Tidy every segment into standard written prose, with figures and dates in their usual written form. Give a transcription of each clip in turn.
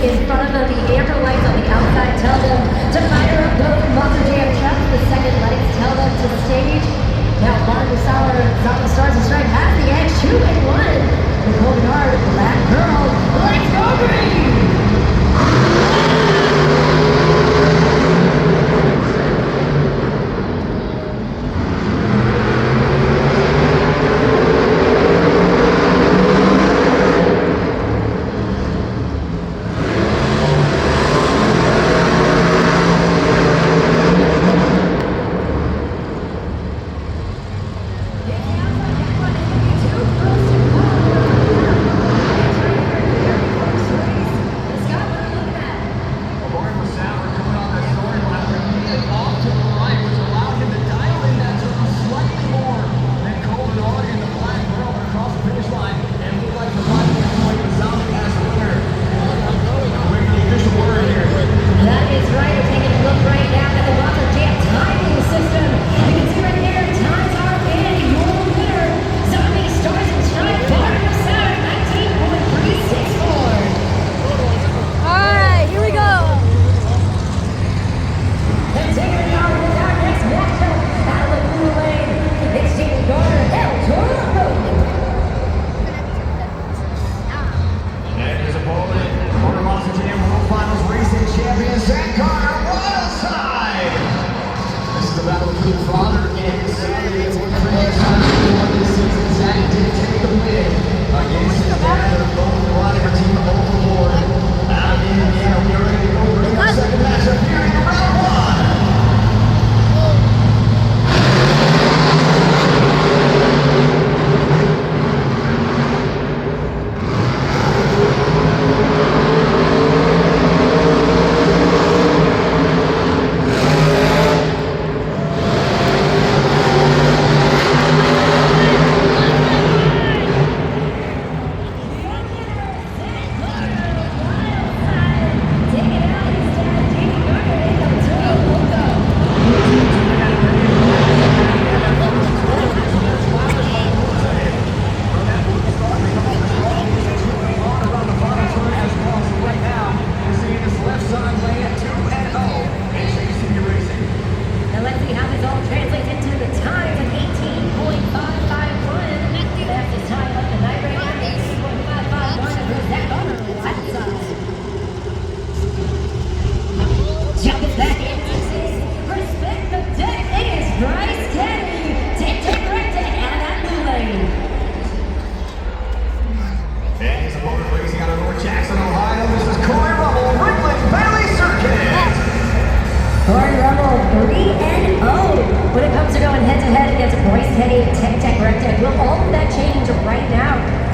in front of them. The amber lights on the outside tell them to fire up those Monster Jam trucks. The second lights tell them to stage. Now Martin Sauer, Zama Stars and Stripe has the edge, 2-1. Nicole Bernard, Black Girl, let's go green!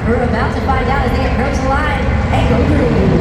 We're about to find out as they approach the line and go green.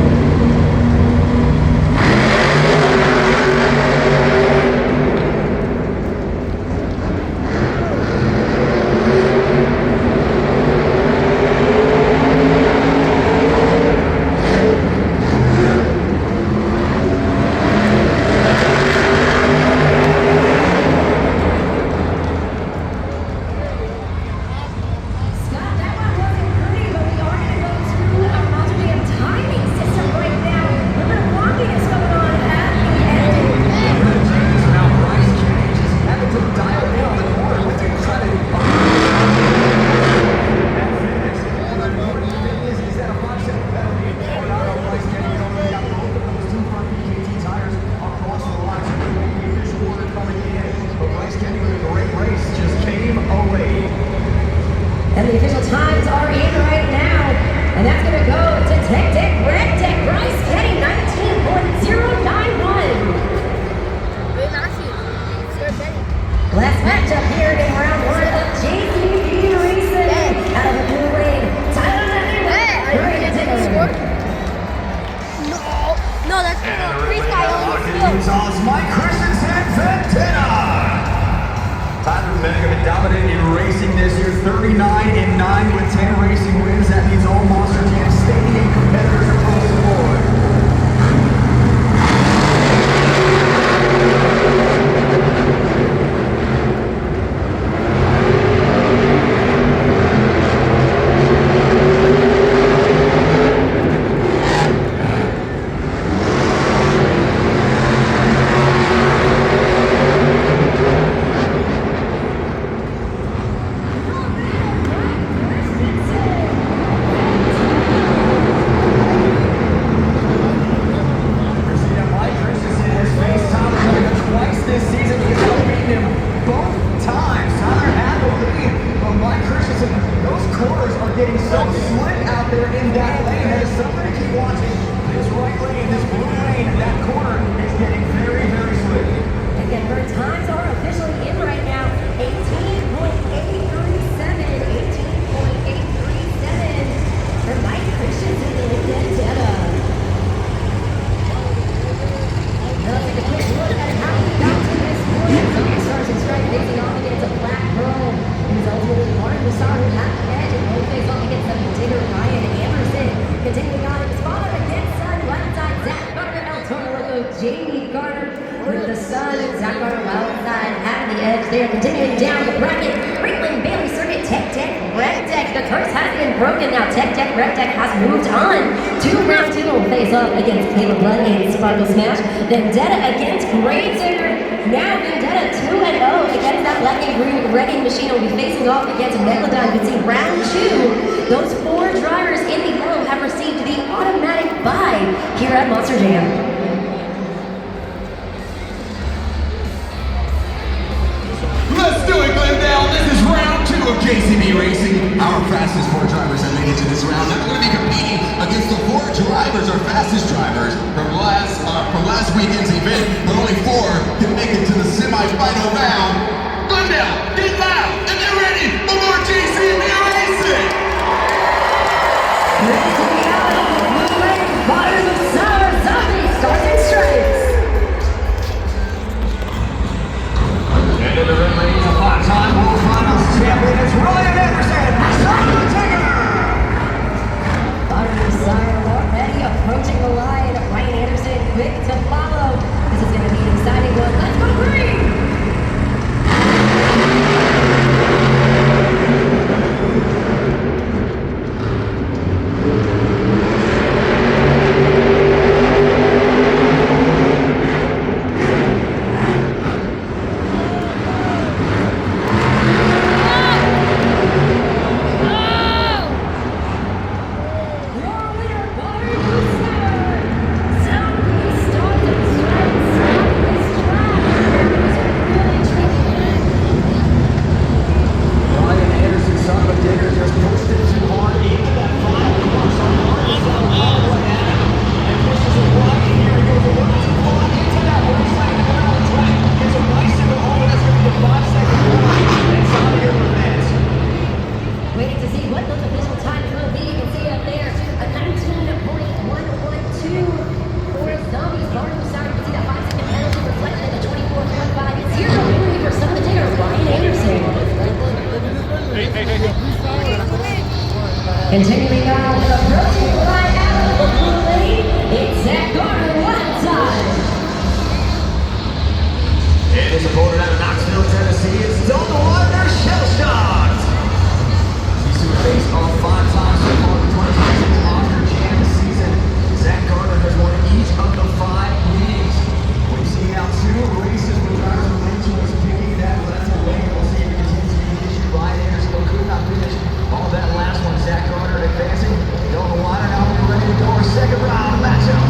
And the official times are in right now. And that's going to go to Tech Deck Red Deck Bryce Kenny, 19.091. Last matchup here in round one of JCB Racing. Out of the blue lane, Tyler Newman. No, that's the freestyle on the field. Utah's Mike Christensen Ventina. Tyler Mega dominant in racing this year, 39-9 with 10 racing wins. That means all Monster Jam Stadium competitors are close to board. getting some slick out there in that lane. There's somebody keep watching. This right lane, this blue lane, that corner is getting very, very slick. Again, her times are officially in right now. 18.837. 18.837 for Mike Christensen and Vendetta. Now let's take a quick look at how he got to this point. Zombie Stars and Stripe facing off against a Black Pearl. It was ultimately Martin Mussar who had the edge and both face off against the Digger Ryan Anderson. Continuing on, his father against son, left side, Zach Carter, El Toro Loco, Jamie Carter with the son. Zach Carter well inside, having the edge there. Continuing down the bracket, Ringling Bailey Circuit, Tech Tech Red Deck. The curse has been broken now. Tech Tech Red Deck has moved on to round 2. Will face off against Caleb Blood and Sparkle Smash. Vendetta against Gravedigger. Now Vendetta 2-0 against that black and green wrecking machine. Will be facing off against Megalodon. You can see round 2. Those 4 drivers in the yellow have received the automatic bye here at Monster Jam. Let's do it, Glendale. This is round 2 of JCB Racing. Our fastest 4 drivers have made it to this round. Now we're going to be competing against the 4 drivers, our fastest drivers from last weekend's event, but only 4 can make it to the semi-final round. Glendale, get loud and get ready for more JCB Racing. Racing out of the blue lane, Martin Mussar, Zombie Stars and Stripes. And in the red lane, a 5-time World Finals champion, it's Ryan Anderson, son of the Tiger! Martin Mussar already approaching the line. Ryan Anderson quick to follow. This is going to be an exciting one. Let's go green! Continuing on, approaching the line out of the blue lane, it's Zach Carter one time. And his opponent out of Knoxville, Tennessee, it's Don't Wonder Shell Shocked. These 2 faced off 5 times so far in the 2020 Monster Jam season. Zach Carter has won each of the 5 meetings. We've seen now 2 races where drivers from Rachel was picking that left away. We'll see if it continues to be an issue. Ryan Anderson could not finish all that last one. Zach Carter advancing. Don't water now. We're ready to go. Our second round matchup.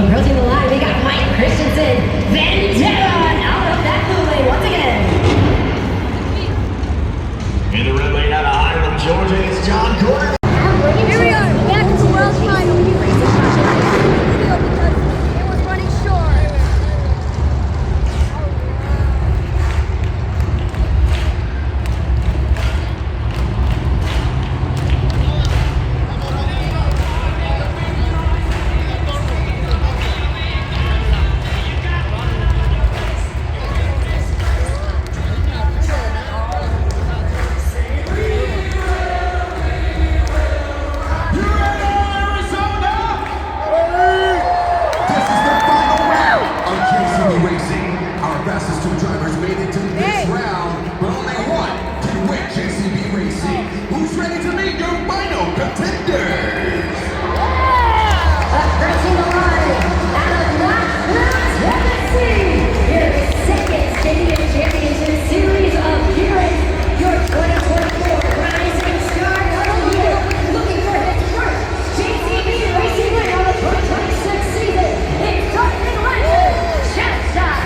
Approaching the line, we got Mike Christensen. Vendetta out of that blue lane once again. In the red lane out of Hiram, Georgia, it's John Gordon. Here we are, back to the world title. Because it was running short. Approaching the line out of Knoxville, Tennessee. Your second Stadium Championship Series appearance. Your 2024 Rising Star of the Year. Looking for his first JCB Racing win of the 2026 season. It's Dustin Legend, Chestnut.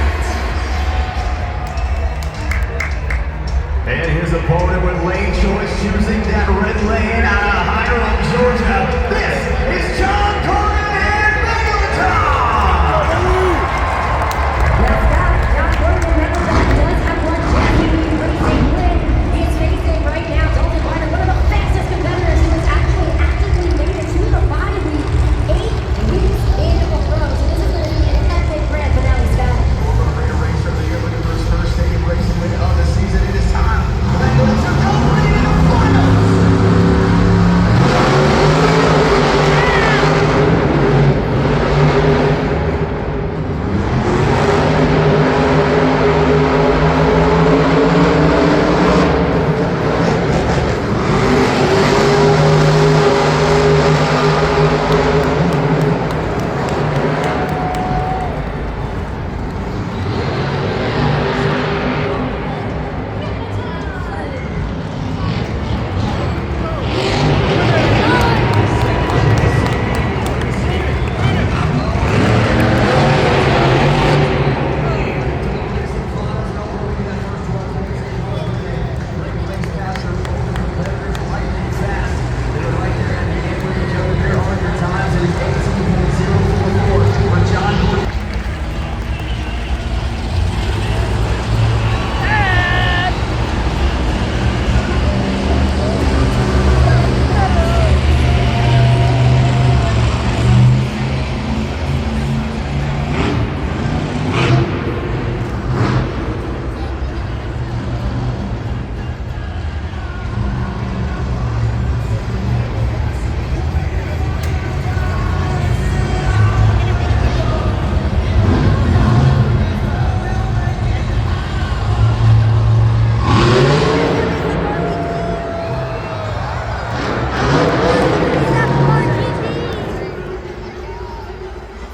And his opponent with lane choice choosing that red lane out of Hiram, Georgia. This is John Gordon and Megalodon! Now, Scott, John Gordon Megalodon does have one JCB Racing win. He is facing right now Dalton Ryder, one of the fastest competitors who has actually actively made it to the bye week 8 weeks in a row. So this is going to be an epic grand finale, Scott. Former Raider Racer of the Year, looking for his first Stadium Racing win of the season. It is time for Megalodon to go in the finals!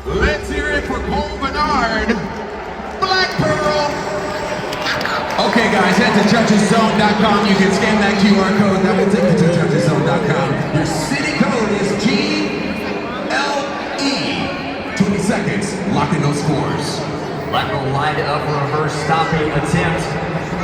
Let's hear it for Cole Bernard, Black Pearl. Okay, guys, head to judgeszone.com. You can scan that QR code. That will take you to judgeszone.com. Your city code is GLE. 20 seconds. Lock in those scores. Black Pearl lined up for a reverse stopping attempt.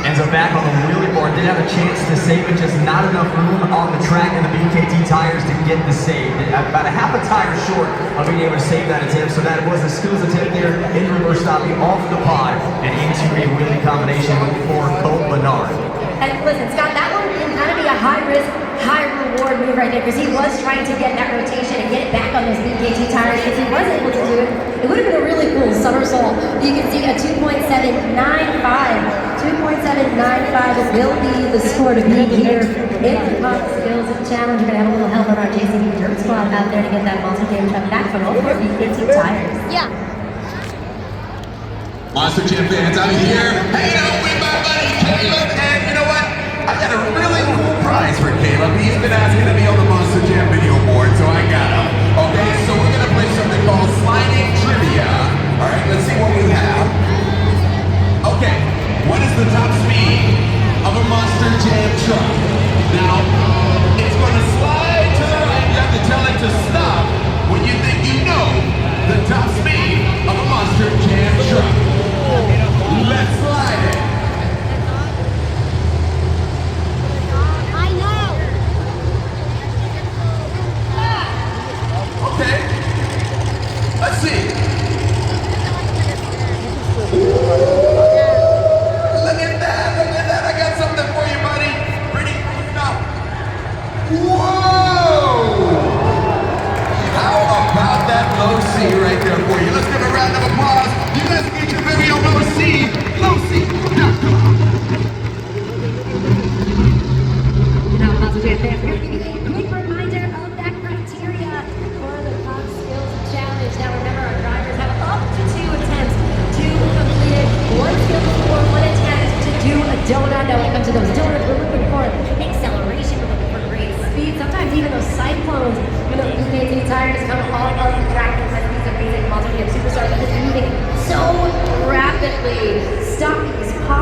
Ends up back on the wheelie bar. Did have a chance to save it, just not enough room on the track and the BKT tires to get the save. About a half a tire short of being able to save that attempt. So that was a skills attempt there in reverse stopping off the pod and into a wheelie combination for Cole Bernard. And listen, Scott, that one can kind of be a high-risk, high-reward move right there because he was trying to get that rotation and get it back on those BKT tires. If he was able to do it, it would have been a really cool somersault. You can see a 2.795. 2.795 will be the score to beat here in the Pop Skills Challenge. We're going to have a little help from our JCB Dirt Squad out there to get that Monster Jam truck back from all four BKT tires. Yeah. Monster Jam fans, I'm here hanging out with my buddy Caleb, and you know what? I've got a really cool prize for Caleb. He's been asking to be on the Monster Jam video board, so I got him. Okay, so we're gonna play something called Sliding Trivia. All right, let's see what we have. Okay, what is the top speed of a Monster Jam truck? Now, it's gonna slide to the right. You have to tell it to stop when you think you know the top speed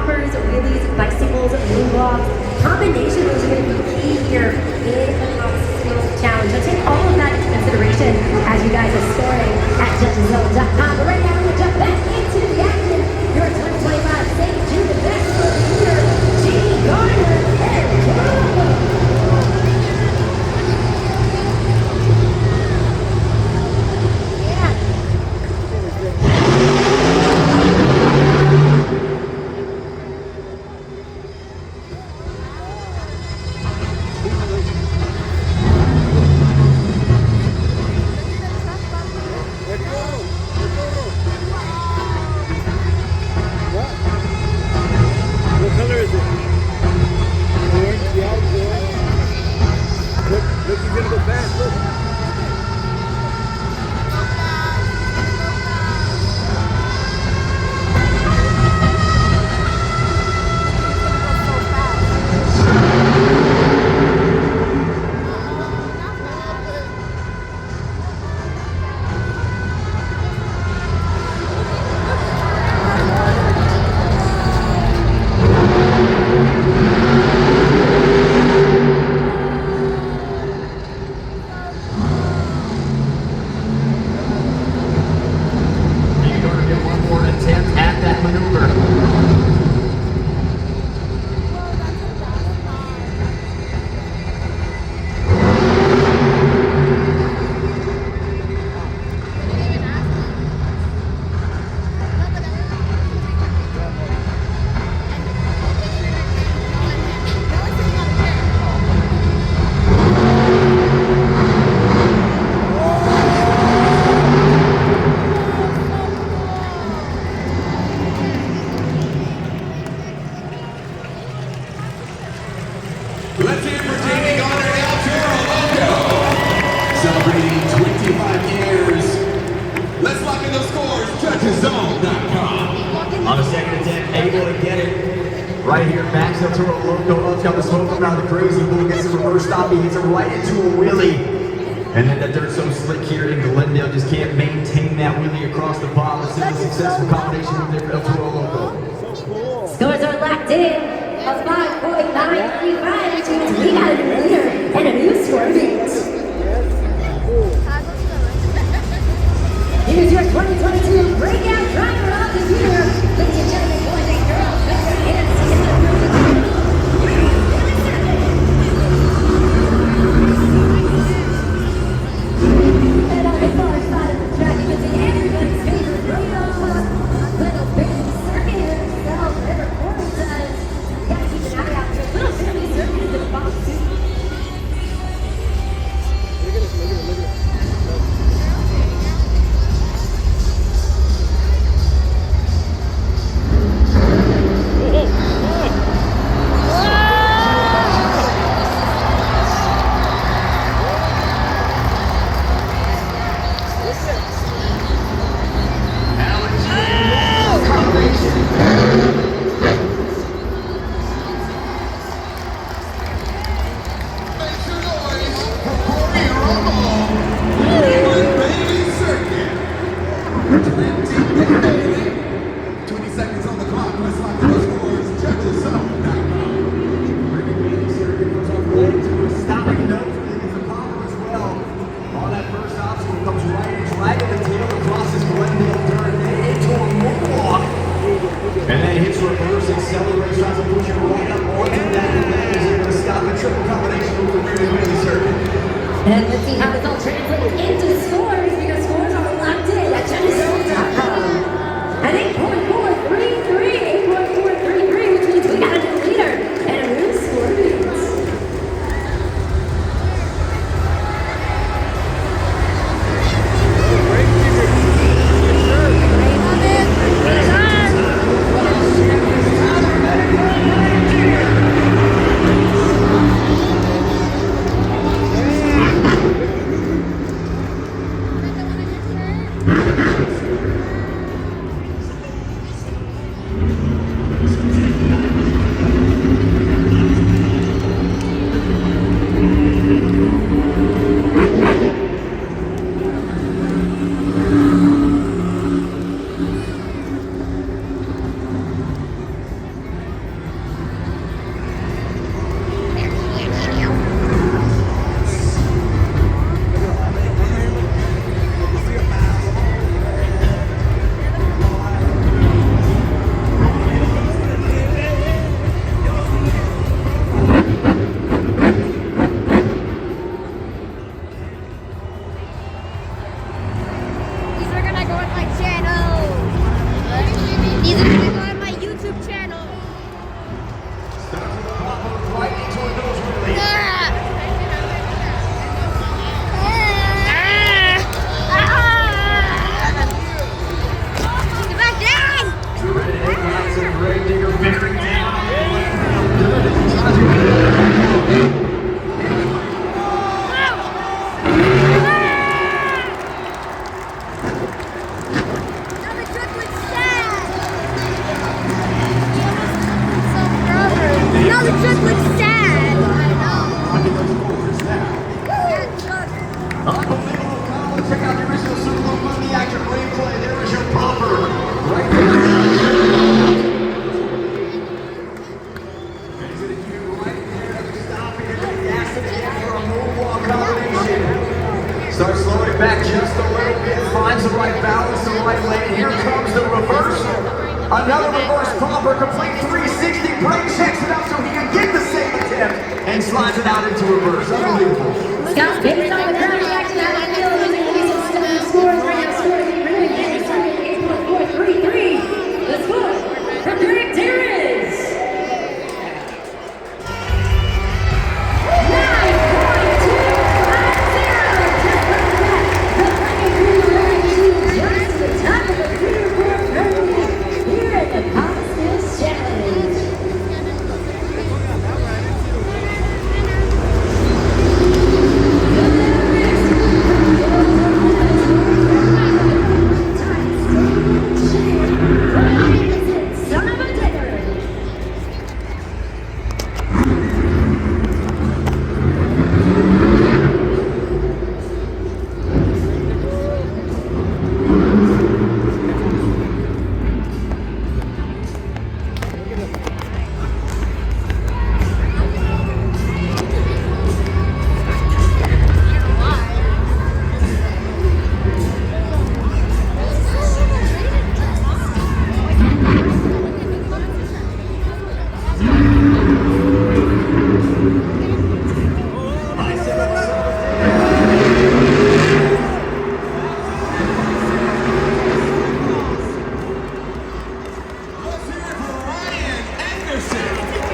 hoppers, wheelies, bicycles, moonwalks. Combination is going to be key here in the Cosmos Challenge. So take all of that into consideration as you guys are scoring at judgeszone.com. But right now, we're going to jump back into the action. Your 2025 St. Jude the Best leader, G. Garner, and go! Let's hear it for Jamie Garner and El Toro Loco. Celebrating 25 years. Let's lock in those scores. Judgeszone.com. On the second attempt, able to get it. Right here, Max El Toro Loco up top the smoke around the crazy bull, gets a reverse stop, he hits it right into a wheelie. And then the dirt so slick here in Glendale, just can't maintain that wheelie across the bottom. This is a successful combination move there for El Toro Loco. Scores are locked in. A 5.935, which means we got a new leader and a new score beat. Here's your 2022 breakout driver of the year. Ladies and gentlemen, boys and girls, put your hands together. And on the far side of the track, you can see everybody's favorite rodeo. Little baby circuit himself, River Corey does. Gotta keep an eye out for little baby circuit in the box. And let's see how this all translates into scores, because scores are locked in at judgeszone.com. An 8.433, 8.433, which means we got a new leader and a new score beat. wall combination. Starts slowing it back just a little bit, finds the right balance, the right lane. Here comes the reverse. Another reverse pomper, complete 360, brake checks it up so he can get the same attempt and slides it out into reverse. Unbelievable. Scott, based on the crowd reaction out of the field, using the use of scores right now, scores in really getting started 8.433. The score from Greg Terrence. 9.250. Just the top of the leaderboard here at the Pop Skills Challenge. Son of a digger.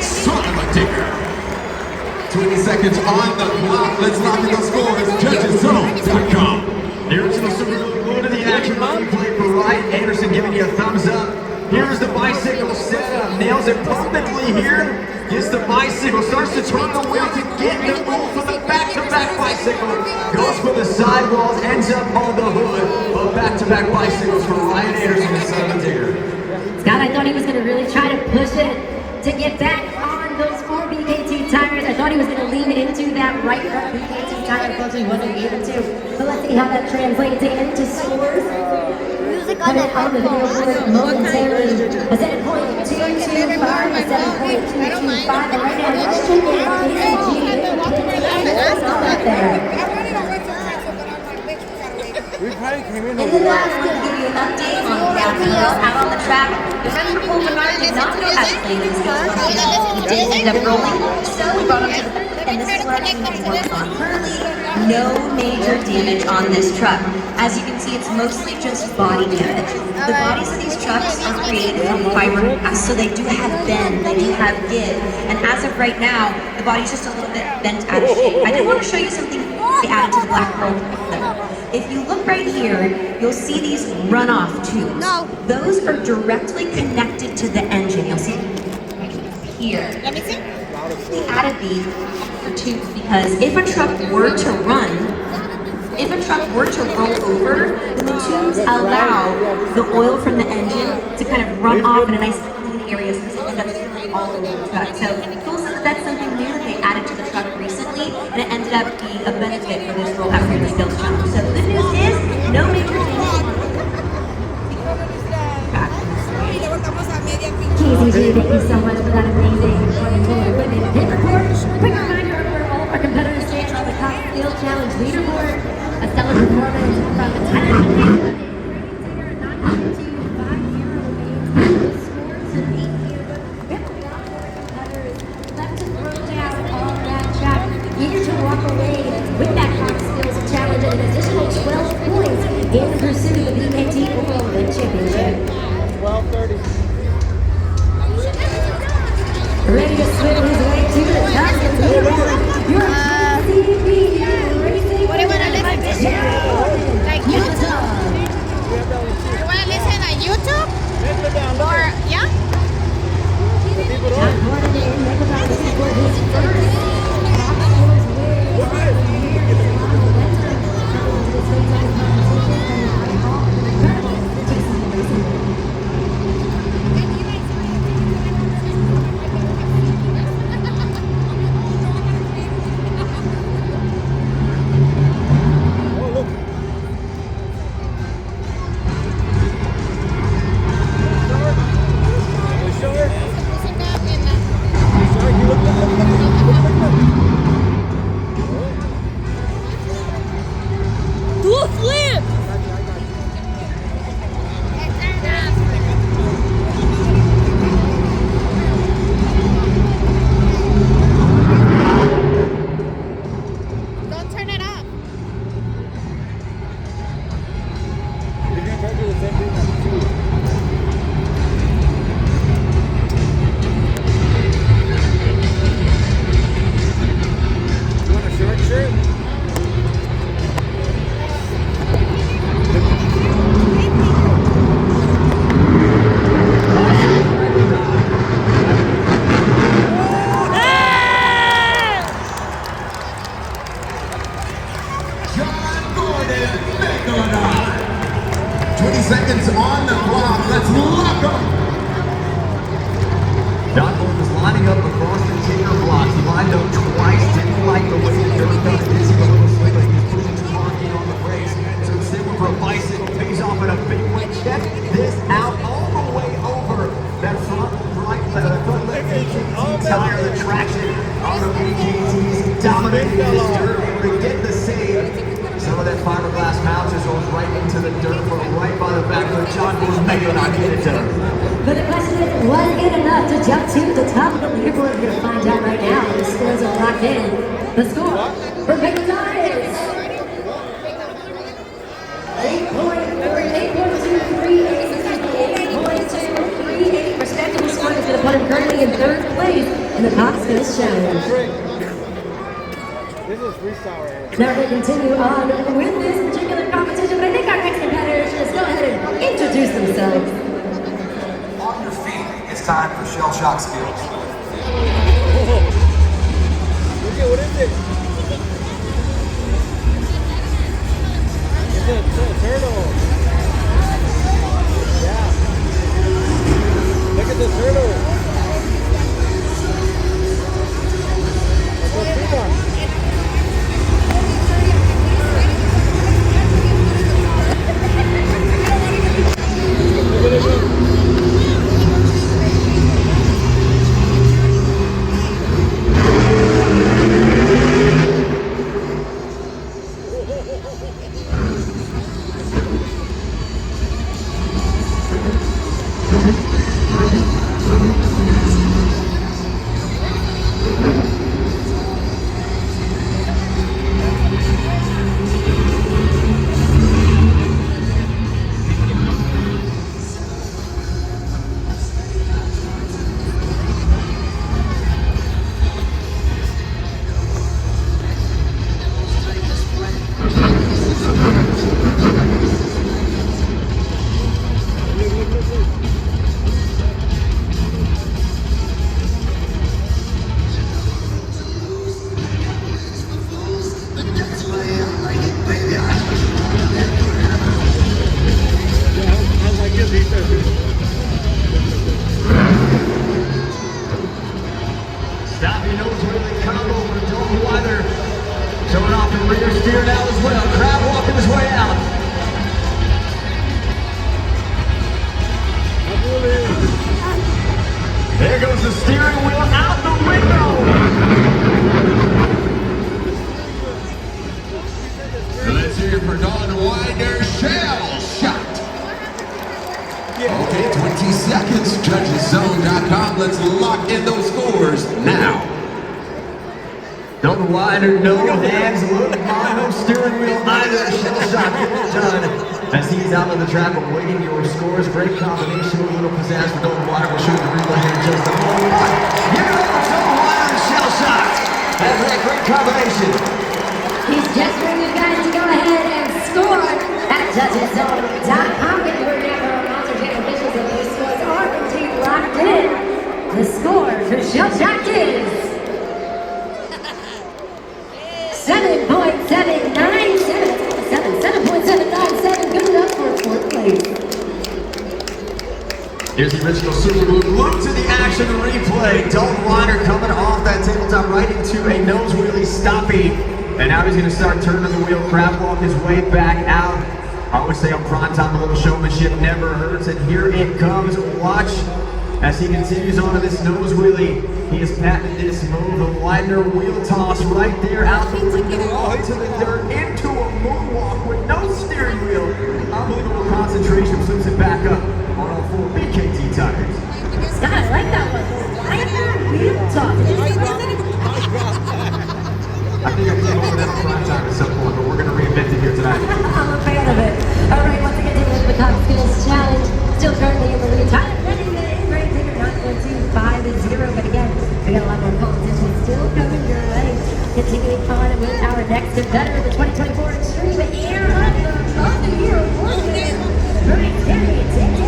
Son of a digger. 20 seconds on the clock. Let's lock in those scores. JudgesZone.com. Anderson was really glued to the action when he played for right. Anderson giving you a thumbs up. Here's the bicycle setup. Nails it perfectly here. Gets the bicycle. Starts to turn the wheel to get the move for the back-to-back bicycle. Goes for the sidewalls. Ends up on the hood of back-to-back bicycles for Ryan Anderson and Son of a Digger. Scott, I thought he was going to really try to push it to get back on those 4 BKT tires. I thought he was going to lean into that right front BKT tire. Unfortunately, he wasn't able to. But let's see how that translates into scores. Music on Coming the on the video board momentarily. A 7.225, a 7.225. And right now, let's check in on BKT. Up there. We probably came in In the last, we'll give you an update on Gavin Hill out on the track. The French Paul Bernard did not go as planned in skills competition. He did end up rolling, so we brought him to the back, and this is what our team is working on. Currently, no major damage on this truck. As you can see, it's mostly just body damage. The bodies of these trucks are created from fiberglass, so they do have bend, they do have give. And as of right now, the body's just a little bit bent out of shape. I did want to show you something they added to the Black Pearl though. If you look right here, you'll see these runoff tubes. No. Those are directly connected to the engine. You'll see here. Let me see. We added these for tubes because if a truck were to run, if a truck were to roll over, the tubes allow the oil from the engine to kind of run off in a nice clean area so it doesn't end up spilling all over the truck. So cool, so that's something new that they added to the truck recently, and it ended up being a benefit for this rollout here in the skills challenge. So the good news is no major damage. KZG, thank you so much for that amazing women hit report. Quick reminder for all of our competitors today on the Top Skill Challenge leaderboard. A stellar performance from the Thailand. Eager to walk away with that Top Skills Challenge and an additional 12 points in pursuit of the BKT World Championship. 12:30. Ready to swim his way to the top of the leaderboard. Your CB Racing. What do you want to listen to? Like YouTube? You want to listen on YouTube? Or, yeah? John Gordon in Megatron, this is for his first Top Skills win of the year. It's a lot of momentum coming into this race on the competition and all incredible Dixon Racing. seconds on the clock. Let's lock them. Don Wolf is lining up across the ticker blocks. He lined up twice, didn't like the way the dirt got busy a little slip, but he was pushing too hard in on the brakes. So instead went for a bicycle, pays off in a big way. Check this out, all the way over that front left BKT tire. The traction on the BKTs dominating this dirt, able to get the save. Some of that fiberglass pouches goes right into the dirt, but right by the back of John Wolf may not get it done. But the question is, was it enough to jump to the top of the leaderboard? We're going to find out right now. The scores are locked in. The score for Victor is 8.238, respectable score is going to put him currently in third place in the Pop Skills Challenge. This is freestyle right here. Now we continue on with this particular competition, but I think our next competitors should just go ahead and introduce themselves. On your feet, it's time for shell shock skills. Okay, what is it? It's a turtle. Yeah. Look at the turtle. That's a big one. Look at it. Stop your nose really combo for Dalton Weather. Showing off the rear steer now as well. Crowd walking his way out. There goes the steering wheel out the window. Let's hear it for Don Winder, shell shot. Okay, 20 seconds, judgeszone.com. Let's lock in those scores now. Dalton Weiner, no hands, look on, no steering wheel either. Shell shot done. As he's out on the track awaiting your scores. Great combination, a little pizzazz for Dalton Weiner. We'll show you the replay here in just a moment. Here goes Dalton Weiner and shell shot. That's a great combination. He's just for you guys to go ahead and score at judgeszone.com. Get the word out for our Monster Jam officials that those scores are indeed locked in. The score for Shell Shock is 7.797. Good enough for fourth place. Here's the original Super Move. Look to the action replay. Dalton Weiner coming off that tabletop right into a nose wheelie stoppie. And now he's going to start turning the wheel, crab walk his way back out. I always say on prime time, a little showmanship never hurts. And here it comes. Watch as he continues onto this nose wheelie. He has patented this move, a Winder wheel toss right there out the window, onto the dirt, into a moonwalk with no steering wheel. Unbelievable concentration, flips it back up on all four BKT tires. God, I like that one. Winder wheel toss. I think I came over that on prime time at some point, but we're going to reinvent it here tonight. I'm a fan of it. All right, once again, taking the Pop Skills Challenge. Still currently in the lead. Tyler Ready to great ticker 9.25-0. But again, we got a lot more competition still coming your way. Continuing on with our next competitor, the 2024 Extreme Air of the Year Award winner, Brian Terry. Take it,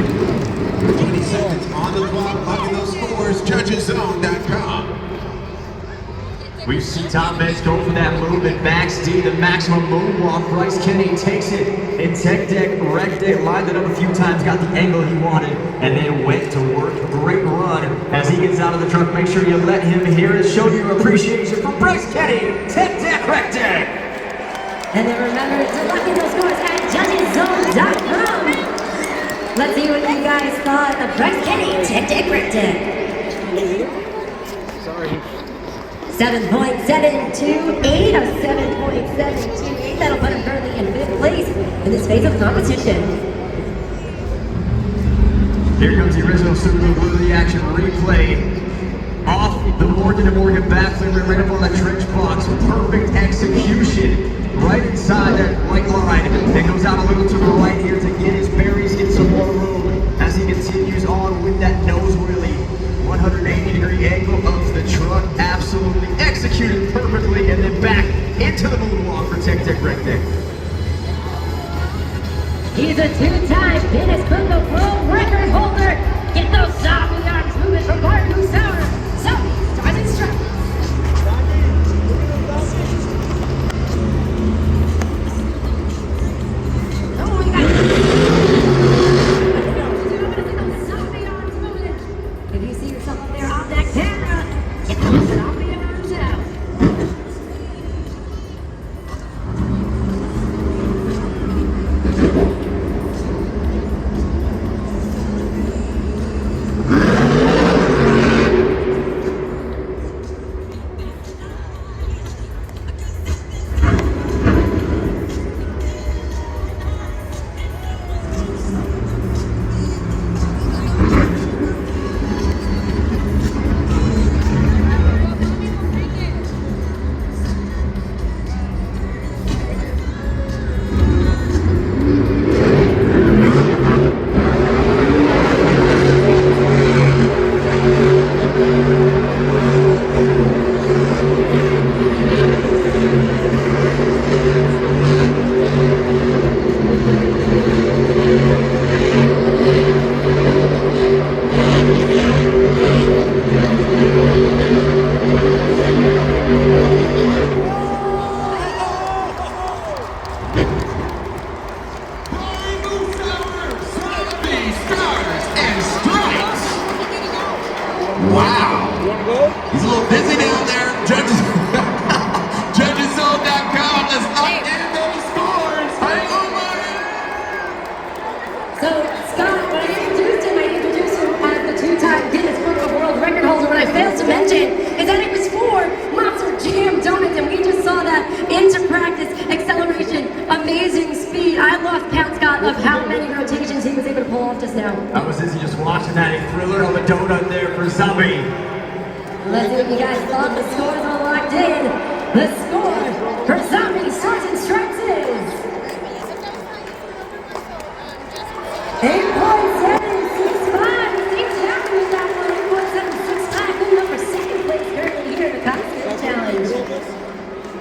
20 seconds on the clock. Look at those scores. JudgesZone.com. We see Tom Benz go for that move at Max D, the maximum moonwalk. Bryce Kenny takes it in tech deck, rec deck, lined it up a few times, got the angle he wanted, and then went to work. Great run as he gets out of the truck. Make sure you let him hear it. Show your appreciation for Bryce Kenny, tech deck, rec deck. And then remember to lock in those scores at JudgesZone.com. Let's see what you guys thought of Bryce Kenny, tech deck, rec deck. Sorry. 7.728 of 7.728. That'll put him currently in 5th place in this phase of competition. Here comes the original Super Bowl of the action replay. Off the Morgan & Morgan backflip, right up on the trench box. Perfect execution. Right inside that right line. Then goes out a little to the right here to get his berries, get some more room as he continues on with that nose wheelie. 180-degree angle of the truck, absolutely executed perfectly, and then back into the moonwalk for Tech Deck Rec Deck. He's a two-time Guinness Book of World Record holder. Get those zombie arms moving from Martin Musauer. Zombie stars and stripes. Oh, we got zombie arms moving. If you see yourself up there on that camera, get those zombie arms out. Wow. You want to go? He's a little busy down there. JudgesZone.com. Let's update those scores. Hang on, buddy. So, Scott, when I introduced him as the two-time Guinness Book of World Record holder. What I failed to mention is that it was for Monster Jam Donuts, and we just saw that into practice, acceleration, amazing speed. I lost count, Scott, of how many rotations he was able to pull off just now. I was dizzy just watching that. A thriller of a donut there for Zombie. Let's see what you guys thought. The scores are locked in. The score for Zombie Stars and Stripes is 8.765. Steve Chapman with that one. 8.765. Moving up for second place currently here in the Costume Challenge.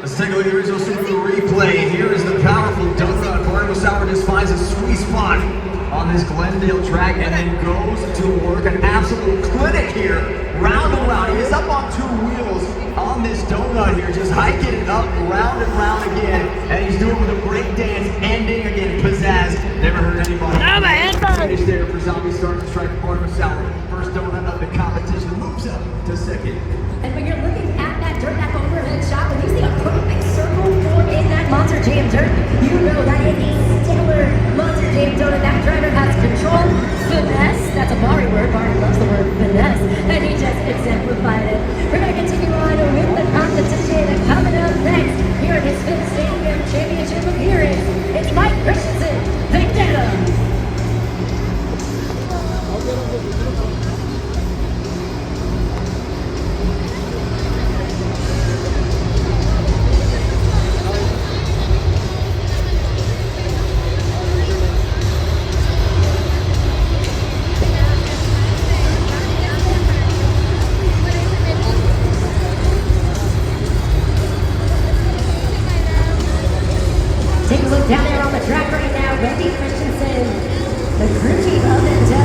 Let's take a look at the original Super Bowl replay. Here is the powerful donut. Martin Musauer just finds a sweet spot on this Glendale track and then goes to work. An absolute clinic here. Round and round. He is up on two wheels on this donut here, just hiking it up round and round again. And he's doing it with a great dance, ending again. Pizzazz. Never heard anybody. Finish there for Zombie Stars and Stripes. Martin Musauer. First donut of the competition moves up to second. And when you're looking at that dirt, that overhead shot, when you see a perfect circle form in that Monster Jam dirt, you know that is a stellar Monster Jam donut. That driver has control, finesse. That's a Bari word. Bari loves the word finesse, and he just exemplified it. We're going to continue on with the competition. And coming up next, here in his 5th Stadium Championship appearance, it's Mike Christensen, Vendetta. Take a look down there on the track right now. Randy Christensen, the crew chief of Vendetta.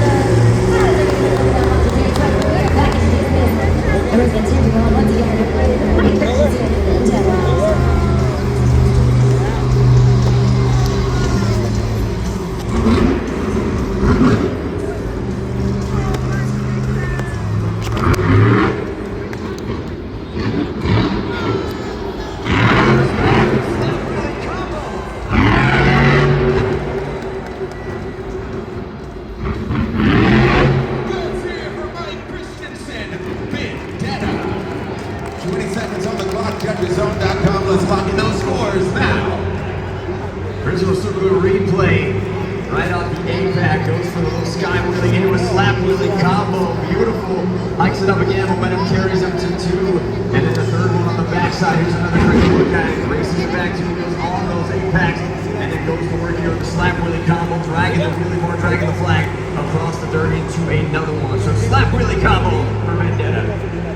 wheelie combo. Beautiful. Hikes it up again. Momentum carries him to 2. And then the third one on the backside. Here's another great look at it. Races it back 2 wheels on those Apex. And then goes to work here with the slap wheelie combo. Dragging the wheelie bar, dragging the flag across the dirt into another one. So slap wheelie combo for Vendetta.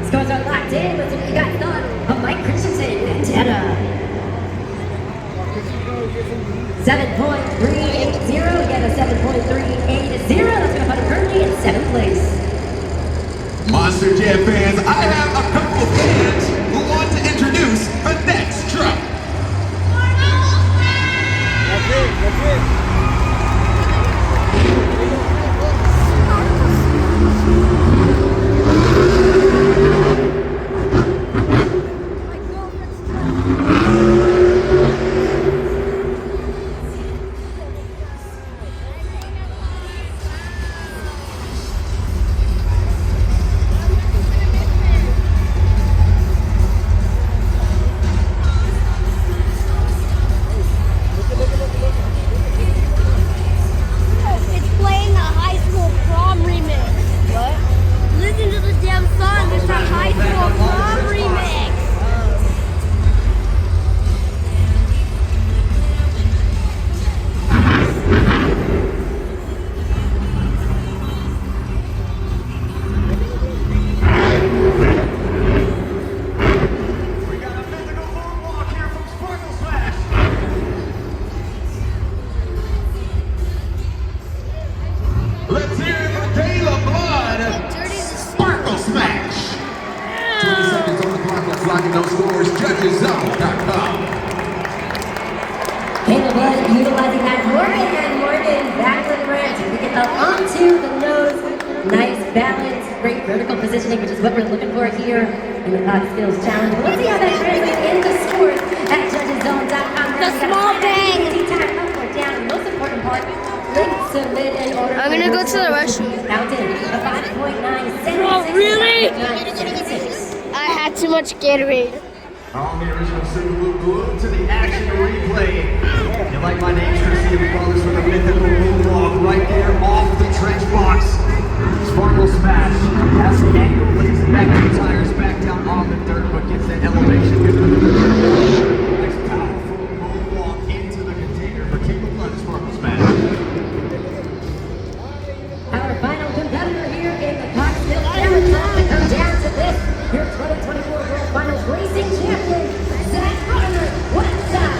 Scores are locked in. Let's see what you guys thought of Mike Christensen, Vendetta. 7.380. Again, a 7.380. That's going to put him currently in 7th place. Monster Jam fans, I have a couple of fans who want to introduce the next truck. That's it. It's playing a high school prom remix. What? Listen to the damn song. It's a high school prom remix. We got a mythical moonwalk here from Sparkle Smash. Let's hear it for Caleb Blood. Sparkle Smash. 20 seconds on the clock. Let's lock in those scores. JudgesZone.com. Caleb Blood utilizing that Morgan backlit ramp to pick it up onto the nose. Nice balance, great vertical positioning, which is what we're looking for here in the Pod Skills Challenge. But let's see how that translates into scores at JudgesZone.com. The small bang. Anytime up or down. The most important part, link submit in order. I'm gonna go to the restroom. Counted a 5.976. Oh, really? 976. I had too much Gatorade. On the original Super glued to the action replay. If you like my name, Tristy, we call this one the mythical moonwalk right there off the trench box. Sparkle Smash has the angle, lays it back the tires back down on the dirt, but gets that elevation. Nice powerful moonwalk into the container for Caleb Blood, Sparkle Smash. Our final competitor here in the Cocktail Challenge to come down to this, your 2024 World Finals Racing Champion, Zach Carter, one side.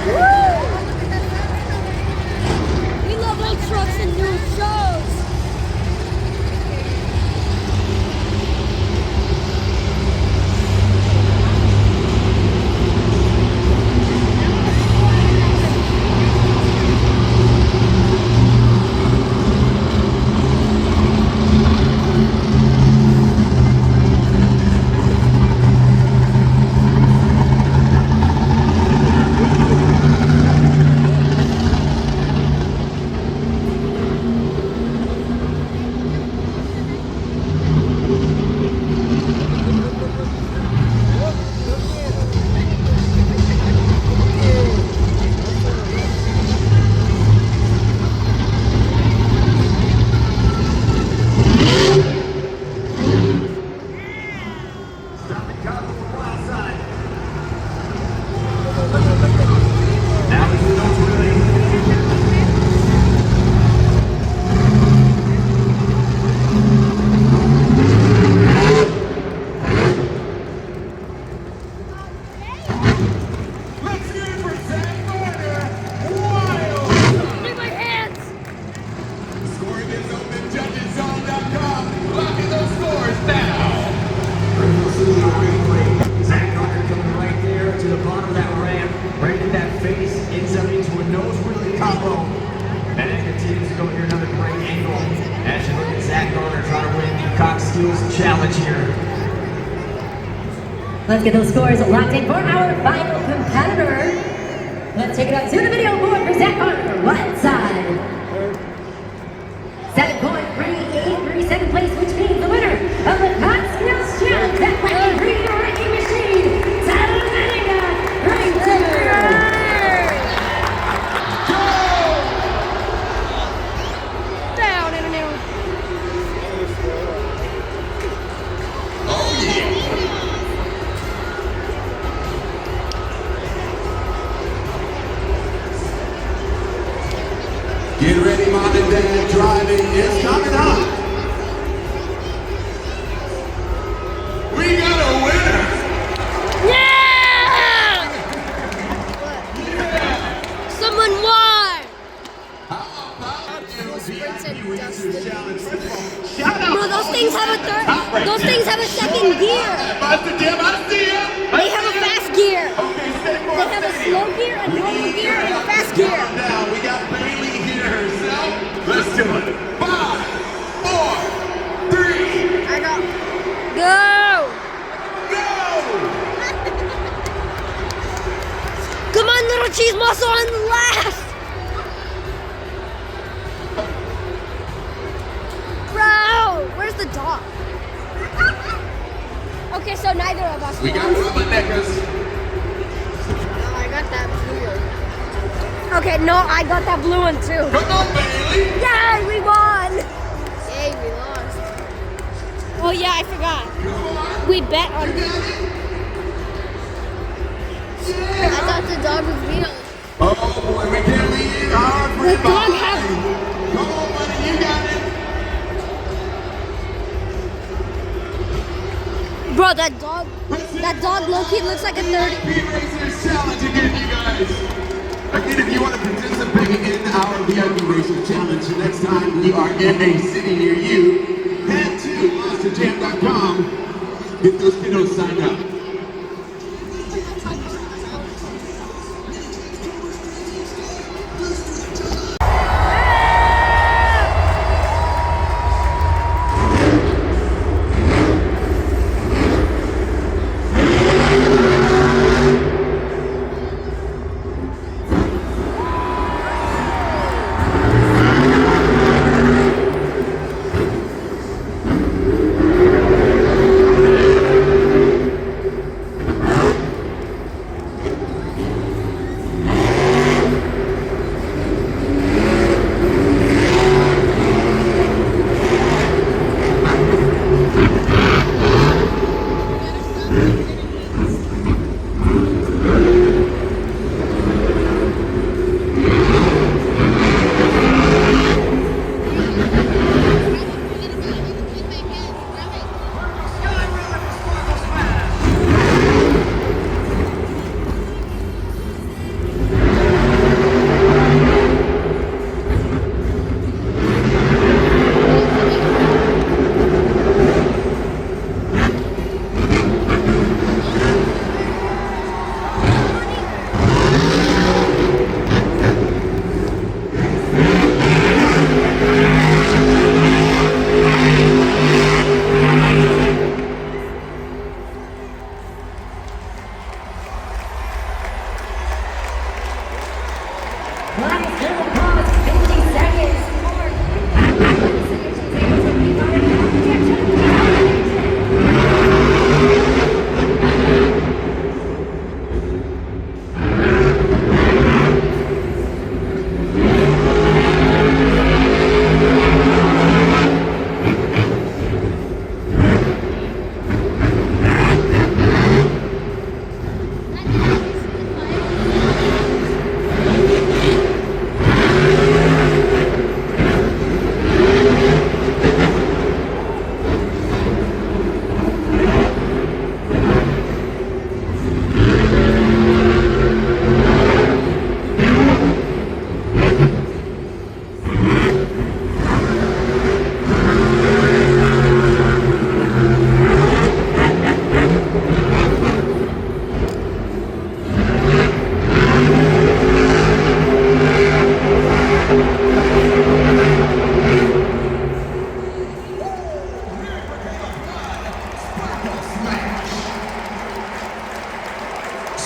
We love old trucks and new shows. Stop and cover from wild side. Now there's no really. Let's hear it for Zach Carter. Wild. Look at my hands. Scoring is open. JudgesZone.com. Lock in those scores now. Original Super replay. Zach Carter coming right there to the bottom of that ramp, right at that face, ends up into a nose wheelie combo. And it continues to go here, another great angle. As you look at Zach Carter trying to win the Cox Skills Challenge here. Let's get those scores locked in for our final competitor. Let's take it up to the video board for Zach Carter, one side. 7.383, second place, which means the winner of the Cox Skills Challenge, that wacky green wrecking machine, Tyler Menninga, right there. Down in a new. those things have a those things have a second gear. Monster Jam, I see ya. They have a fast gear. Okay, stay for They have a slow gear, a normal gear, and a fast gear. Now we got Bailey here herself. Let's do it. 5, 4, 3, I got. Go! go! Come on, little cheese muscle on the last! Bro! Where's the dog? Okay, so neither of us We got won. Rubberneckers. No, I got that blue one. Okay, no, I got that blue one too. Come on, Bailey. Yay, we won! Yay, we lost. Oh yeah, I forgot. We bet on it. I thought the dog was Vito. Oh boy, we can't leave our The friend dog behind. has... Come on, buddy, you got it. Bro, that dog low-key looks like a 30. Racers Challenge again, you guys. Again, if you want to participate in our VIP Racers Challenge next time we are in a city near you, head to monsterjam.com. Get those kiddos signed up.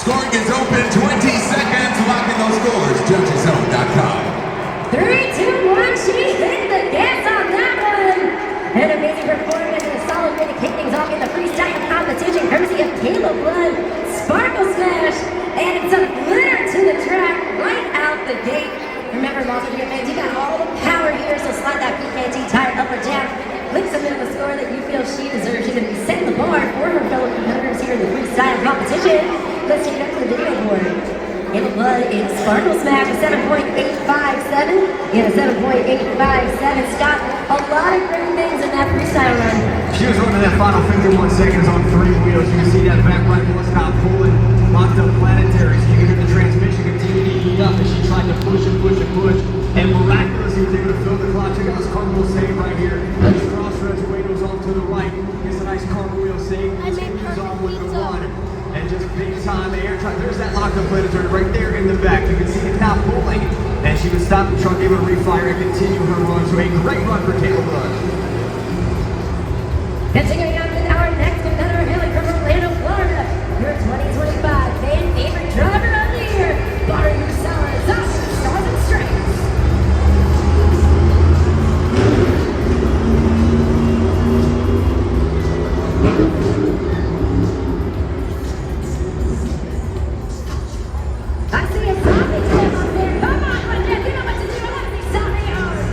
Scoring is open, 20 seconds, locking those scores, judgeszone.com. 3, 2, 1, she hit the gas on that one. An amazing performance and a solid way to kick things off in the freestyle competition, courtesy of Caleb Blood, Sparkle Smash, adding some glitter to the track right out the gate. Remember, Monster Jam fans, you got all the power here, so slide that PKT tire up or down. Click submit the score that you feel she deserves. She's going to be setting the bar for her fellow competitors here in the freestyle competition. Let's take it up to the video board. Caleb Blood in Sparkle Smash, a 7.857. In a 7.857. Scott, a lot of great things in that freestyle run. She was running that final 51 seconds on 3 wheels. You can see that back right was not pulling. Locked up planetary, so you can hear the transmission continue to heat up as she tried to push and push and push. And miraculously was able to fill the clock. Check out this carnival save right here. Those crossroads, Wados Gets a nice cartwheel save. I made Continues on perfect with the pizza. run. And just big time air time. There's that locked up Predator right there in the back. You can see it now pulling. And she would stop the truck, able to refire and continue her run. So a great run for Kayla Busch. Continuing on with our next competitor, hailing from Orlando, Florida. Your 2025 fan favorite driver of the year, Bari Musala, Stars and Stripes. I see a zombie jam up there. Come on, Lynette, you know what to do. Let's see zombie hours.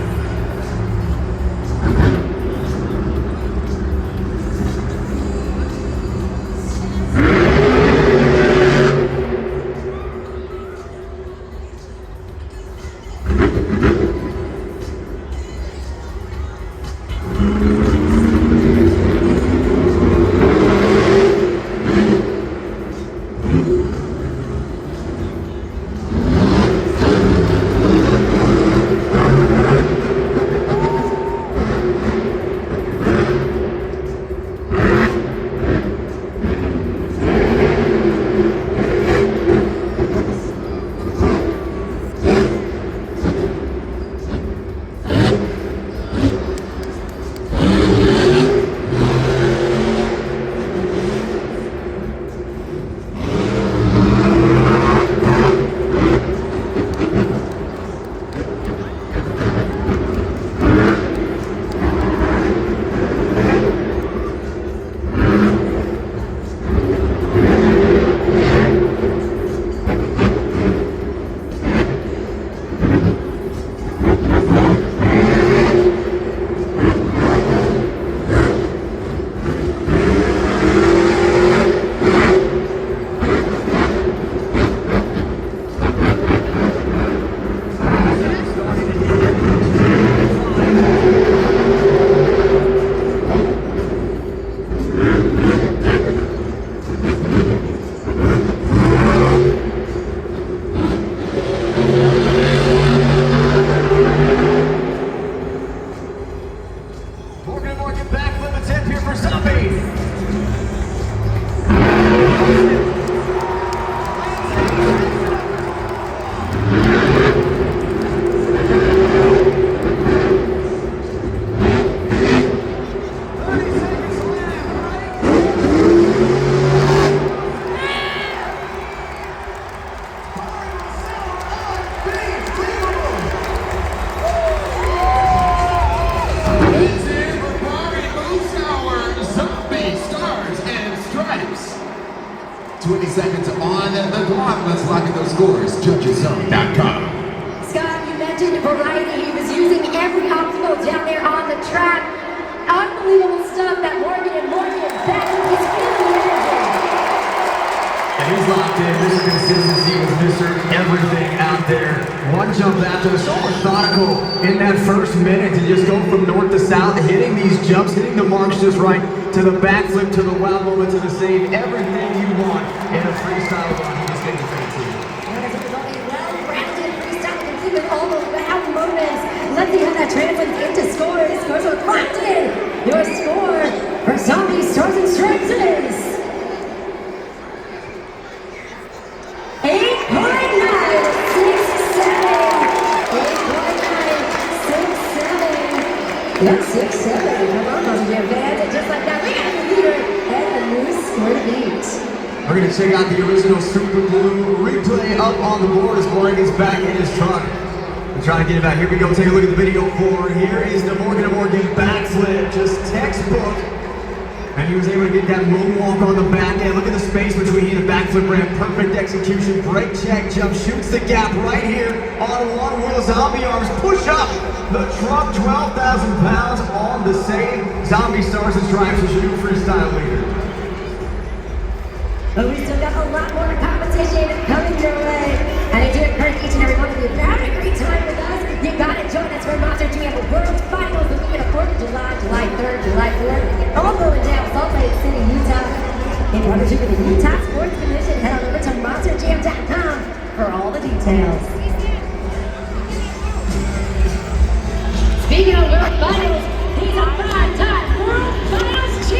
Morgan backflip attempt here for Zombie. It's in for Bari Musauer, Zombie, Stars, and Stripes. 20 seconds on the clock. Let's lock at those scores. Judgeszone.com. Scott, you mentioned variety. He was using every obstacle down there on the track. Unbelievable stuff that Morgan back to his feeling energy. And he's locked in. Mr. Consistency was Mr. Everything out there. One jump after, so methodical in that first minute to just go from north to south, hitting these jumps, hitting the marks just right, to the backflip, to the wow moment, to the save, everything you want in a freestyle run. He just getting fancy. And as a result, a well-rounded freestyle complete with all those wow moments. Let's see how that translates into scores. Scores are locked in. Your score for Zombie, Stars, and Stripes is 8.967. That's 6-7. Come on, Monster Jam fans. Just like that, we got the leader and a new score to beat. We're going to check out the original Super Blue replay up on the board as Morgan is back in his truck. We're trying to get him out. Here we go. Take a look at the video for. Here is the Morgan backflip. Just textbook. And he was able to get that moonwalk on the back end. Look at the space between the backflip ramp. Perfect execution. Brake check jump. Shoots the gap right here on one wheel. Zombie arms. Push up the truck. 12,000 pounds on the save. Zombie, Stars, and Stripes is your new freestyle leader. But we still got a lot more competition coming your way. And I do encourage each and every one of you, if you're having a great time with us, you gotta join us for Monster Jam World Finals the weekend of 4th of July, July 3rd, July 4th, all going down Salt Lake City, Utah. In partnership with the Utah Sports Commission, head on over to monsterjam.com for all the details. Speaking of World Finals, he's a 5-time World Finals champion.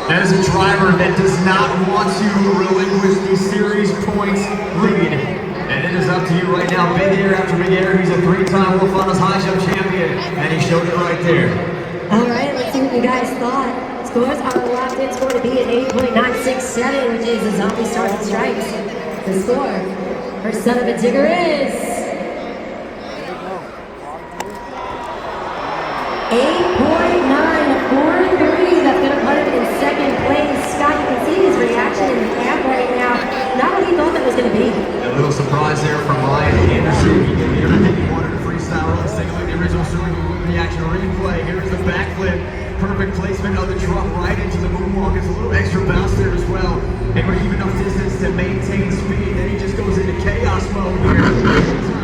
As a driver that does not want to relinquish the series points lead. And it is up to you right now. Big Air after Big Air. He's a three-time World Finals high jump champion. And he showed it right there. All right, let's see what you guys thought. Scores are locked in. Score to be at 8.967, which is the Zombie Stars and Stripes. The score for Son of a Digger is 8.943. That's going to put him in second place. Scott, you can see his reaction in the app right now. Not what he thought that was going to be. A little surprise there from Ryan Anderson. He didn't hear anything he wanted to freestyle. Let's take a look at the original reaction replay. Here's the backflip. Perfect placement of the truck right into the moonwalk. It's a little extra bounce there as well. And we're even enough distance to maintain speed. Then he just goes into chaos mode here.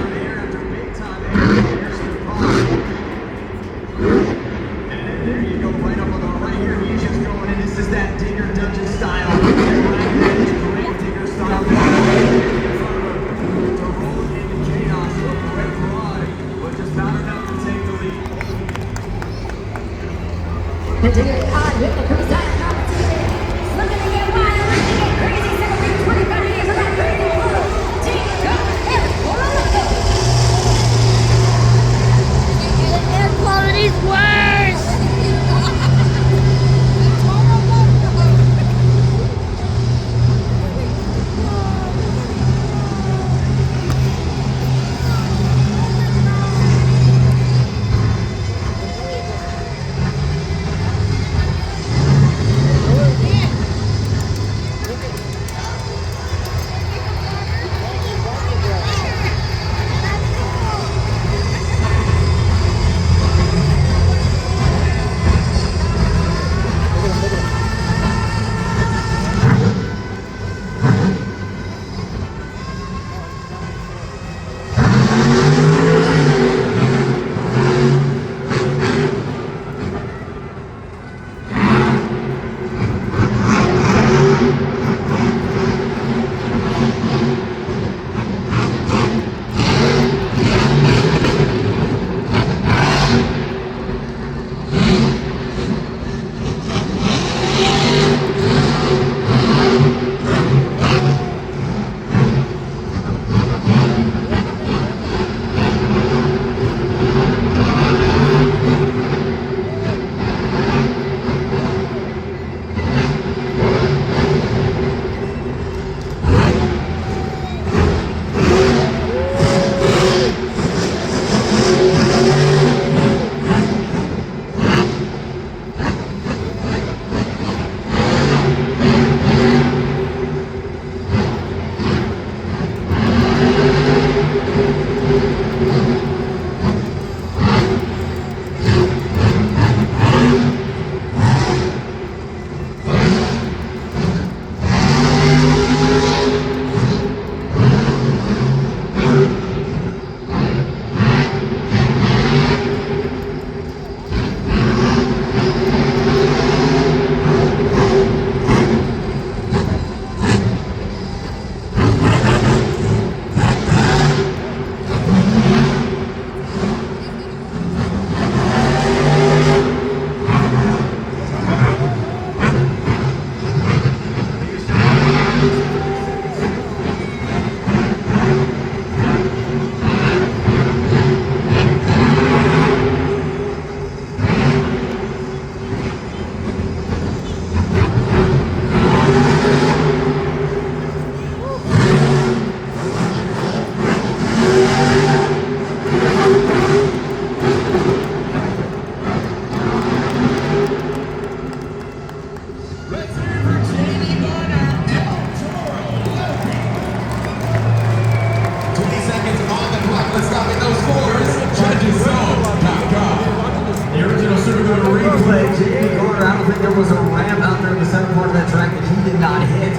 hit.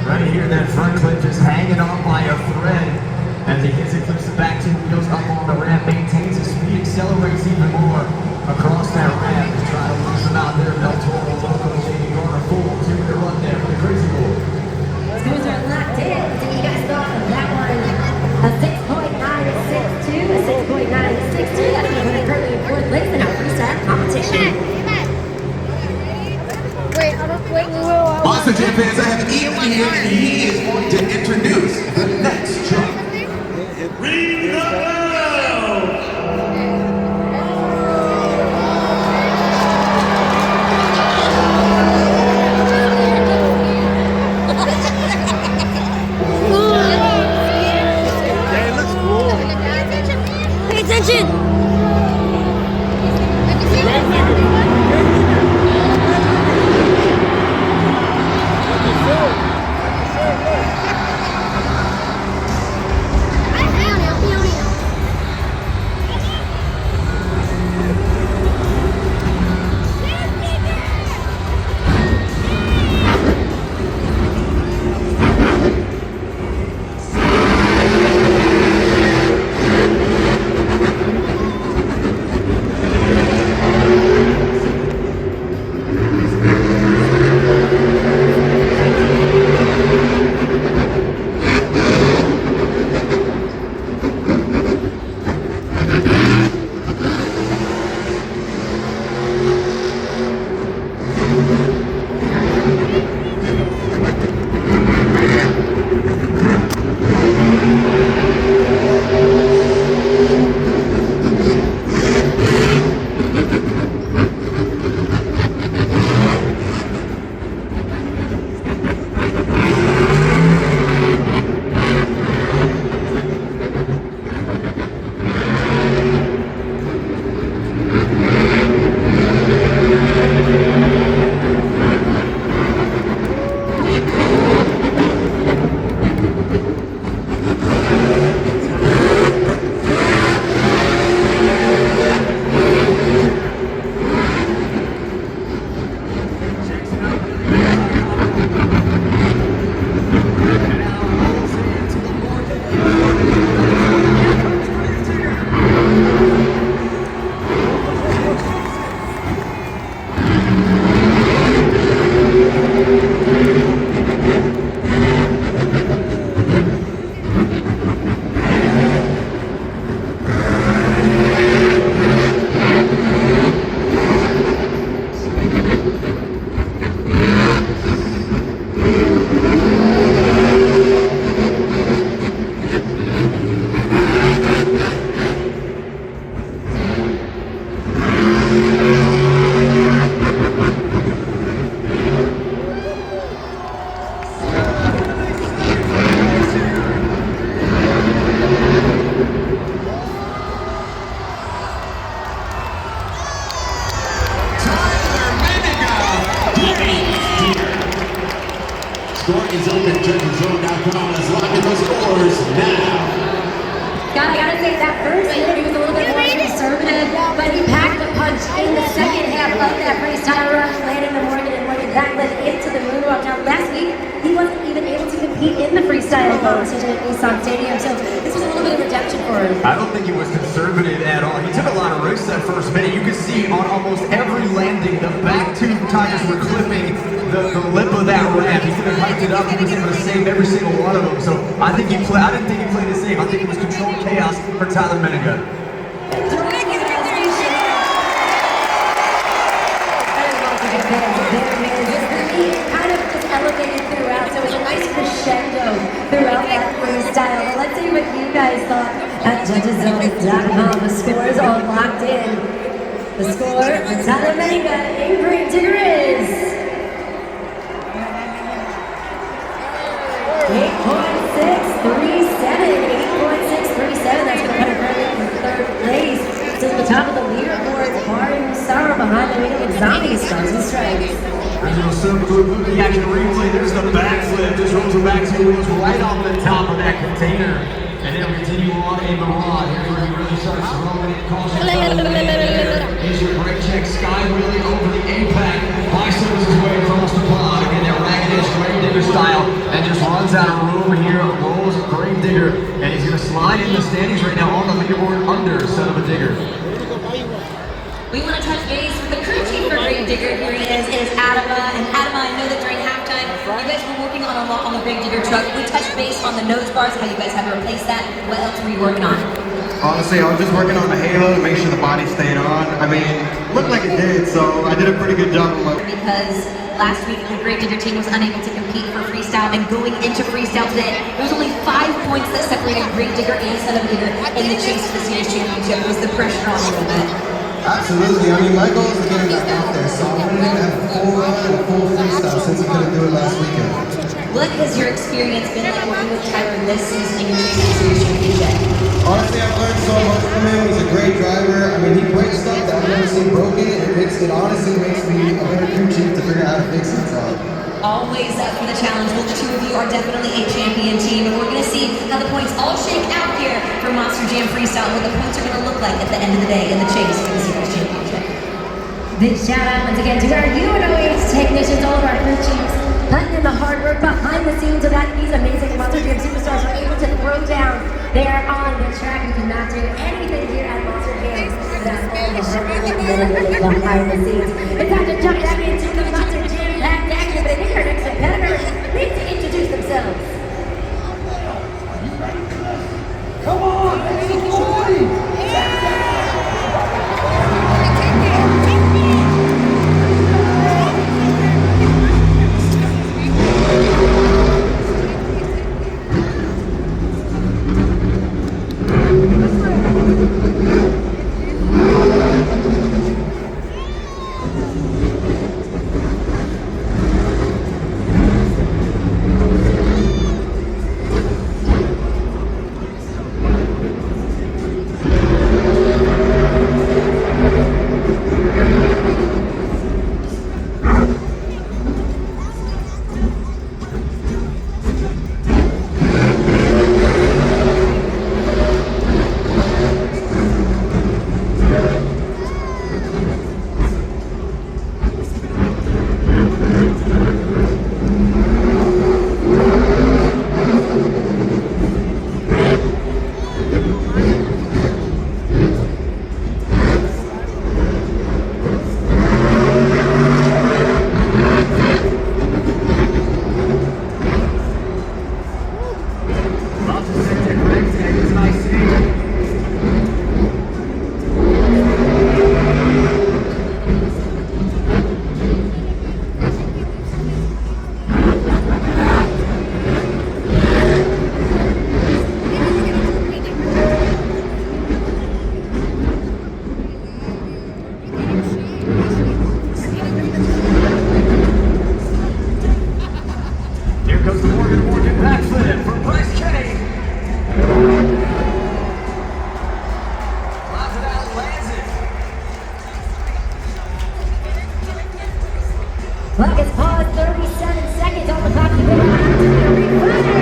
Right here, that front clip just hanging on by a thread. As he hits it, flips the back two wheels up on the ramp, maintains his speed, accelerates even more across that ramp. He's trying to lose them out there. El Toro Loco taking on a full 2-minute run there for the Crazy Bull. Scores are locked in. What do you guys thought of that one? A 6.962, a 6.962. That's going to put it currently in fourth place in our freestyle competition. Wait, Monster Jam fans, I have Ian here, and he is going to introduce the next truck. Ring the bell! Yeah, it looks cool. Pay attention! Scoring is open, judgeszone.com. Let's lock in the scores now. I gotta say, that first hit, he was a little bit more conservative, but he packed the punch in the second half of that freestyle rush, landing the Morgan and Morgan backlift into the moonwalk. Now, last week, he wasn't even able to compete in the freestyle competition at Nissan Stadium, so this was a little bit of redemption for him. I don't think he was conservative at all. He took a lot of risks that first minute. You could see on almost every landing, the back two tires were clipping the lip of that ramp. He could have hiked it up. He was able to save every single one of them. So I didn't think he played it safe. I think it was controlled chaos for Tyler Menninga. Kind of just elevated throughout, so it was a nice crescendo throughout that freestyle. But let's see what you guys thought at judgeszone.com. The scores all locked in. The score for Tyler Menninga in green to Grizz. 8.637. 8.637. That's going to put him in third place. Still at the top of the leaderboard. Mario Sarah behind the wheel of Zombie Stars and Stripes. Original Silver movie action replay. There's the backflip. Just rolls the back two wheels right off the top of that container. And then we continue on a barrage. Here's where he really starts rolling it. Caution. Here's your brake check. Sky wheeling over the apex. Bicycles his way across the pond. Again, that ragged edge straight Gravedigger style, and just runs out of room here, rolls Gravedigger, and he's gonna slide in the standings right now on the leaderboard under Son of a Digger. We want to touch base with the crew chief for Gravedigger. Here he is Adama. And Adama, I know that during halftime, you guys were working on a lot on the Gravedigger truck. We touched base on the nose bars, how you guys had to replace that. What else were you working on? Honestly, I was just working on the halo to make sure the body stayed on. I mean, looked like it did, so I did a pretty good job on my... Because last week the Gravedigger team was unable to compete for freestyle, and going into freestyle today, there was only 5 points that separated Gravedigger and Son of a Digger in the chase for the Seniors Championship. Was the pressure on a little bit? Absolutely. I mean, my goal is to get him back out there, so I wanted him to have a full run and a full freestyle since he couldn't do it last weekend. What has your experience been like working with Tyler this season in your Seniors Championship? Honestly, I've learned so much from him. He's a great driver. I mean, he breaks stuff that I've never seen broken. It honestly makes me a better crew chief to figure out how to fix it. So. Always up for the challenge. Well, the two of you are definitely a champion team, and we're going to see how the points all shake out here for Monster Jam Freestyle, what the points are going to look like at the end of the day in the chase for the Seniors Championship. Big shout out once again to our UNOH technicians, all of our crew chiefs, putting in the hard work behind the scenes so that these amazing Monster Jam superstars are able to throw down. They are on the track. You cannot do anything here at Monster Jam without all the hard work behind the scenes. It's time to jump back into the Monster Jam packed action, but I think our next competitors need to introduce themselves. Come on, that's the point! Clock is paused, 37 seconds on the clock. You better have to be a refiner.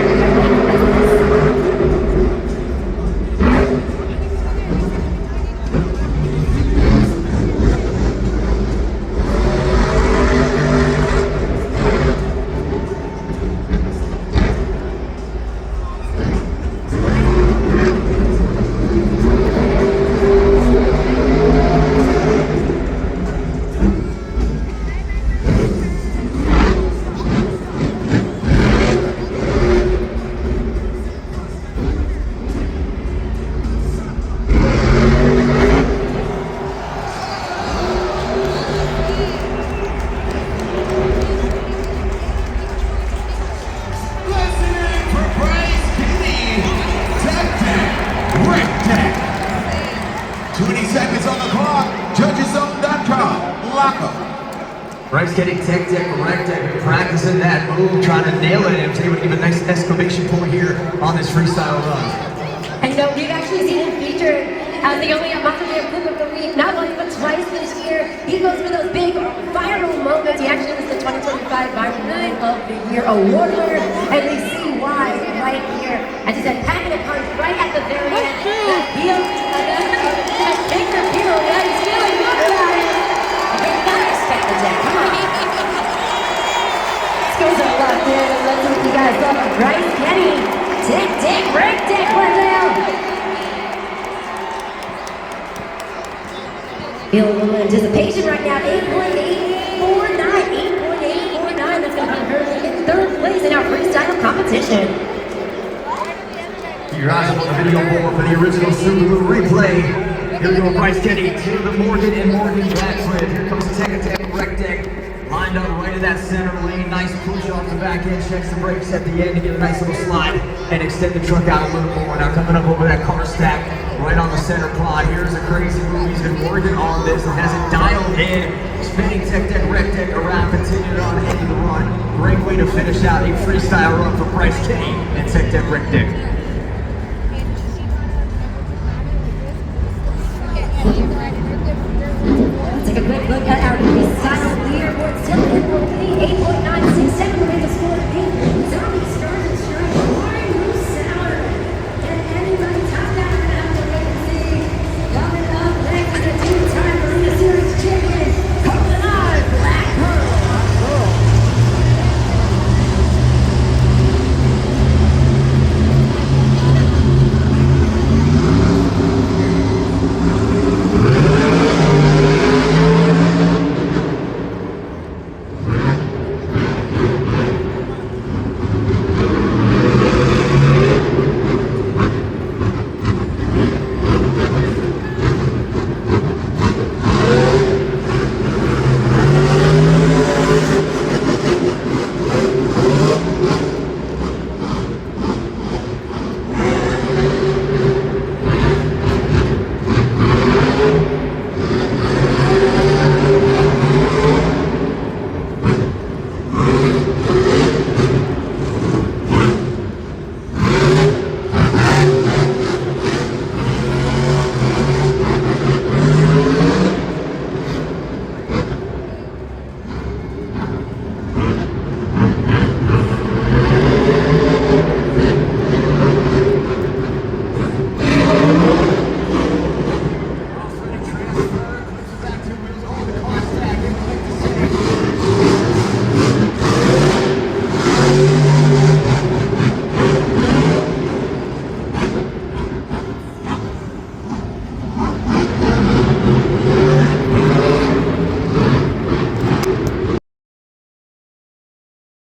Bryce getting tech deck, rec deck, practicing that move, trying to nail it, and able to give a nice exclamation point here on this freestyle run. And we've actually seen him featured as the only Monster Jam Cook of the Week, not once but twice this year. He goes for those big viral moments. He actually was the 2025 Viral Moment of the Year award winner, and we see why right here. As he said, packing a punch right at the very end. That heel, that finger heel, yeah, he's feeling good about it. You gotta respect the deck, come on. Skills are locked in. in our freestyle competition. Keep your eyes on the video board for the original Subaru replay. Here we go, Bryce Kenny to the Morgan and Morgan backflip. Here comes Tech Attack Wreck Deck. Lined up right in that center lane. Nice push off the back end. Checks the brakes at the end to get a nice little slide and extend the truck out a little more. Now coming up over that car stack right on the center pod. Here's a crazy move. He's been working on this and has it dialed in. Spinning Tech Deck Wreck Deck around, continuing on into the run. Great way to finish out a freestyle run for Bryce Kenny and Tech Deck Wreck Deck. Let's take a quick look at our freestyle leaderboard. Still in the